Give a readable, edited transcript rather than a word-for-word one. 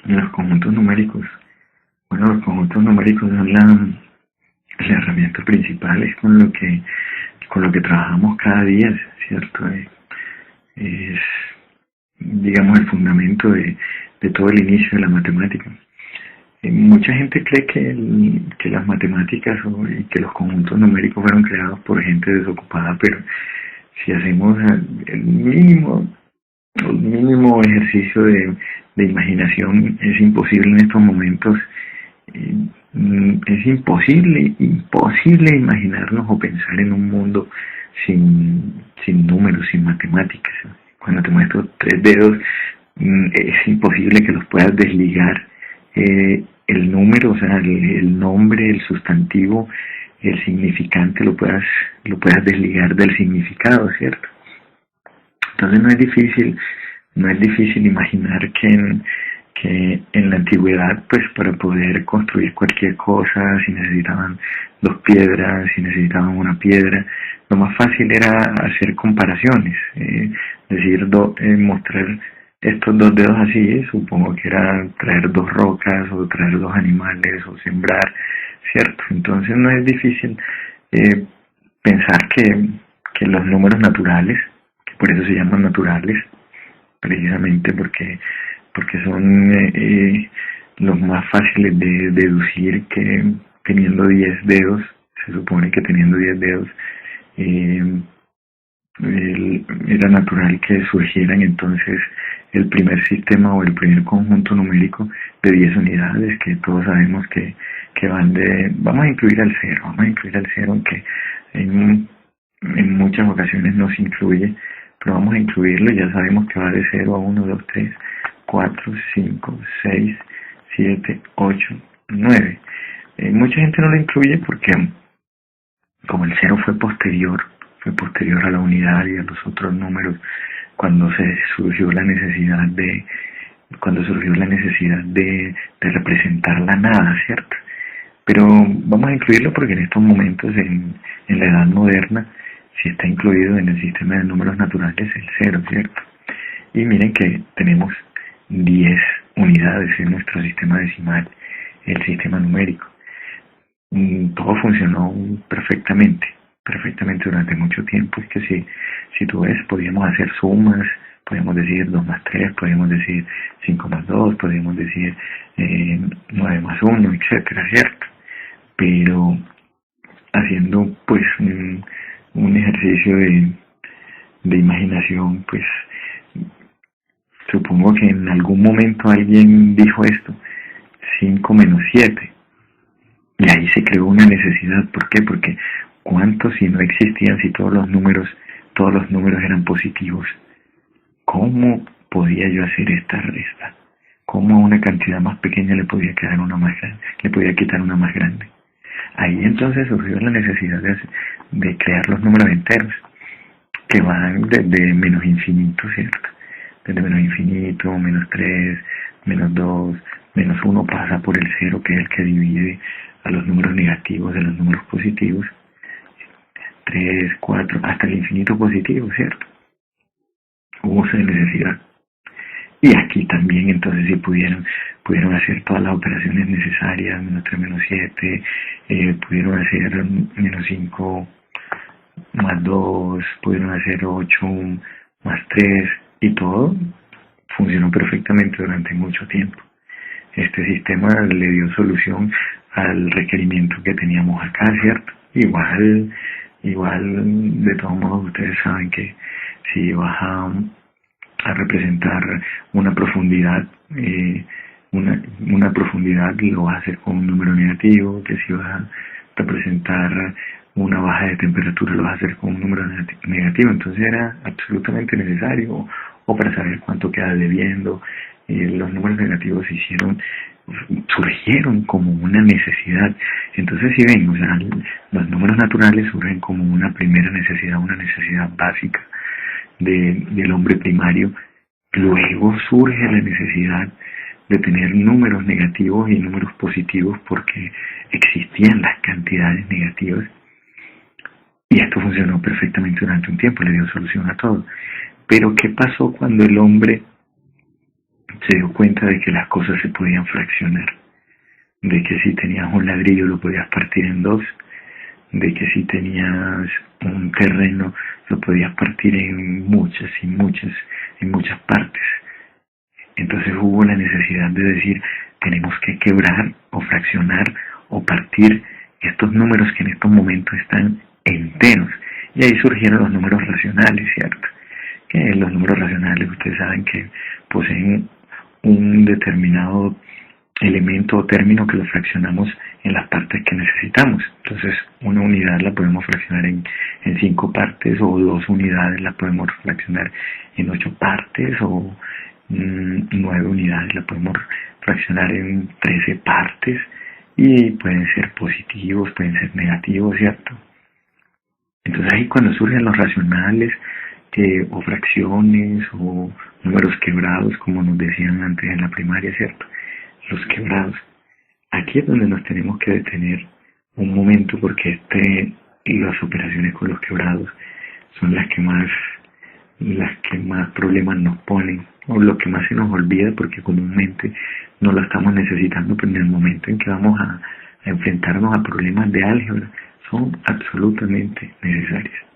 Los conjuntos numéricos. Bueno, los conjuntos numéricos son la herramienta principal, es con lo que trabajamos cada día, ¿cierto? Es, digamos, el fundamento de todo el inicio de la matemática. Mucha gente cree que las matemáticas y que los conjuntos numéricos fueron creados por gente desocupada, pero si hacemos el mínimo ejercicio de imaginación, es imposible en estos momentos. Es imposible imaginarnos o pensar en un mundo sin números, sin matemáticas. Cuando te muestro tres dedos, es imposible que los puedas desligar. El número, o sea, el nombre, el sustantivo, el significante, lo puedas desligar del significado, ¿cierto? Entonces no es difícil imaginar que en la antigüedad, pues para poder construir cualquier cosa, si necesitaban dos piedras, si necesitaban una piedra, lo más fácil era hacer comparaciones, decir, mostrar estos dos dedos así, supongo que era traer dos rocas o traer dos animales o sembrar, ¿cierto? Entonces no es difícil eh, pensar que los números naturales, que por eso se llaman naturales, precisamente porque son los más fáciles de deducir, que teniendo 10 dedos, se supone que teniendo 10 dedos, eh, era natural que surgieran entonces el primer sistema o el primer conjunto numérico de 10 unidades, que todos sabemos que van vamos a incluir al cero, aunque en muchas ocasiones no se incluye, pero vamos a incluirlo. Ya sabemos que va de 0 a 1, 2, 3, 4, 5, 6, 7, 8, 9. Mucha gente no lo incluye porque como el cero fue posterior a la unidad y a los otros números, cuando surgió la necesidad de representar la nada, ¿cierto? Pero vamos a incluirlo porque en estos momentos, en la edad moderna, sí está incluido en el sistema de números naturales el cero, ¿cierto? Y miren que tenemos 10 unidades en nuestro sistema decimal, el sistema numérico. Todo funcionó perfectamente durante mucho tiempo. Es que si tú ves, podíamos hacer sumas, podíamos decir 2 más 3, podíamos decir 5 más 2, podíamos decir 9 más 1, etcétera, ¿cierto? Pero haciendo pues un ejercicio de imaginación, pues supongo que en algún momento alguien dijo esto, 5 menos 7, y ahí se creó una necesidad. ¿Por qué? Porque ¿cuántos si no existían, si todos los números eran positivos? ¿Cómo podía yo hacer esta resta? ¿Cómo a una cantidad más pequeña le podía quitar una más grande? Ahí entonces surgió la necesidad de crear los números enteros, que van desde menos infinito, ¿cierto? Desde menos infinito, menos 3, menos 2, menos 1 pasa por el 0, que es el que divide a los números negativos de los números positivos. 3, 4, hasta el infinito positivo, ¿cierto? Hubo esa necesidad. Y aquí también entonces sí pudieron hacer todas las operaciones necesarias, menos 3, menos 7, pudieron hacer menos 5 más 2, pudieron hacer 8 más 3, y todo funcionó perfectamente durante mucho tiempo. Este sistema le dio solución al requerimiento que teníamos acá, ¿cierto? Igual, de todos modos, ustedes saben que si vas a representar una profundidad, una profundidad lo vas a hacer con un número negativo, que si vas a representar una baja de temperatura lo vas a hacer con un número negativo. Entonces era absolutamente necesario, o para saber cuánto queda debiendo. Los números negativos surgieron como una necesidad. Entonces si ven, o sea, los números naturales surgen como una primera necesidad, una necesidad básica del hombre primario. Luego surge la necesidad de tener números negativos y números positivos porque existían las cantidades negativas, y esto funcionó perfectamente durante un tiempo, le dio solución a todo. Pero ¿qué pasó cuando el hombre se dio cuenta de que las cosas se podían fraccionar, de que si tenías un ladrillo lo podías partir en dos, de que si tenías un terreno lo podías partir en muchas partes. Entonces hubo la necesidad de decir, tenemos que quebrar o fraccionar o partir estos números que en estos momentos están enteros. Y ahí surgieron los números racionales, ¿cierto? Que los números racionales, ustedes saben que poseen un determinado elemento o término que lo fraccionamos en las partes que necesitamos. Entonces, una unidad la podemos fraccionar en 5 partes, o 2 unidades la podemos fraccionar en 8 partes, o 9 unidades la podemos fraccionar en 13 partes, y pueden ser positivos, pueden ser negativos, ¿cierto? Entonces ahí cuando surgen los racionales, o fracciones, o números quebrados, como nos decían antes en la primaria, ¿cierto? Los quebrados. Aquí es donde nos tenemos que detener un momento, porque las operaciones con los quebrados son las que más problemas nos ponen, o lo que más se nos olvida, porque comúnmente no lo estamos necesitando, pero en el momento en que vamos a enfrentarnos a problemas de álgebra son absolutamente necesarias.